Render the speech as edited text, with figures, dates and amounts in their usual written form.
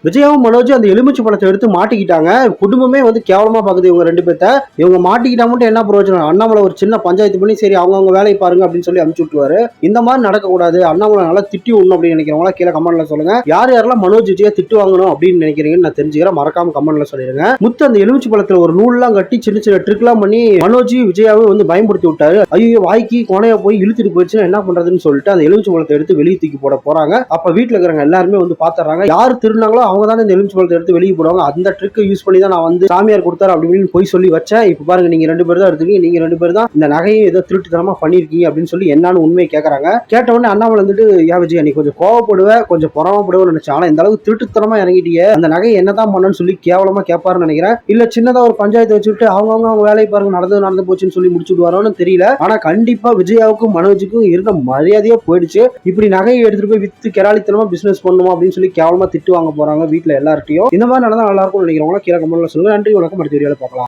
விஜயாவும் மனோஜும் அந்த எலுமிச்சை பழத்தை எடுத்து மாட்டிக்கிட்டாங்க. குடும்பமே வந்து கேவலமா பாக்குது இவங்க 2 பேத்த. இவங்க மாட்டிக்கிட்டா மட்டும் என்ன பிரயோஜனம்? அண்ணாமலை ஒரு சின்ன பஞ்சாயத்து பண்ணி சரி அவங்கவங்க வேலையை பாருங்க அப்படின்னு சொல்லி அனுப்பிச்சு விட்டுருவாரு. இந்த மாதிரி நடக்கக்கூடாது. அண்ணாமலை நல்லா திட்டி விடணும் அப்படின்னு நினைக்கிறவங்களா கீழே கமெண்ட்ல சொல்லுங்க. யார் யாரெல்லாம் மனோஜ் விஜயா திட்டு வாங்கணும் அப்படின்னு நினைக்கிறீங்கன்னு நான் தெரிஞ்சுக்கிறேன். மறக்காம கமெண்ட்ல சொல்லிடுங்க. முத்து அந்த எலுமிச்சை பழத்துல ஒரு நூல்லாம் கட்டி சின்ன சின்ன ட்ரிக் எல்லாம் பண்ணி மனோஜ் விஜயாவை வந்து பயன்படுத்தி விட்டாரு. ஐயோ வாய்க்கு கொனைய போய் இழுத்துட்டு போயிடுச்சுன்னா என்ன பண்றதுன்னு சொல்லிட்டு அந்த எலுமிச்சை பழத்தை எடுத்து வெளியே தூக்கி போட போறாங்க. அப்ப வீட்டுல இருக்கிறவங்க எல்லாருமே வந்து பாத்துறாங்க. யார் திருநாங்களோ அவங்க தான் இந்த எலுமிச்சை பழத்தை எடுத்து வெளியே போடுவாங்க. அந்த ட்ரிக் யூஸ் பண்ணி தான் நான் வந்து சாமியார் கொடுத்தாரு அப்படின்னு போய் சொல்லி வச்சேன். இப்ப பாருங்க நீங்க 2 பேர் தான் எடுத்துக்கீங்க. நீங்க 2 பேர் தான் இந்த நகையை ஏதோ திருட்டுத்தனமா பண்ணிருக்கீங்க அப்படின்னு சொல்லி என்னன்னு உண்மையை கேட்கறாங்க. கேட்ட உடனே அண்ணாமலை வந்துட்டு யா விஜயா நீ கொஞ்சம் கோவப்படுவ கொஞ்சம் பொறாமப்படுவேன்னு நினைச்சேன். ஆனா இந்த அளவுக்கு திருட்டுத்தனமா இறங்கிட்டியே அந்த நகையை என்னதான் பண்ணணும்னு சொல்லி கேவலமா கேட்பாருன்னு நினைக்கிறேன். இல்ல சின்னதா ஒரு பஞ்சாயத்து வச்சுட்டு அவங்க வேலையை பாருங்க நடந்து போச்சுன்னு சொல்லி முடிச்சுட்டு வரோன்னு தெரியல. ஆனா கண்டிப்பா விஜயாவுக்கும் மனோஜுக்கும் இருந்த மரியாதையா போயிடுச்சு. இப்படி நகையை எடுத்துட்டு போய் வித்து கெராலித்தனமா பிசினஸ் பண்ணுமா அப்படின்னு சொல்லி கேவலமா திட்டு வாங்க போறாங்க வீட்டுல எல்லார்ட்டையும். இந்த மாதிரி நடந்தா நல்லா இருக்கும்னு நினைக்கிறவங்க கீழே கமெண்ட்ல சொல்லுங்க. நன்றி வணக்கம். அடுத்த வீடியோல பார்க்கலாம்.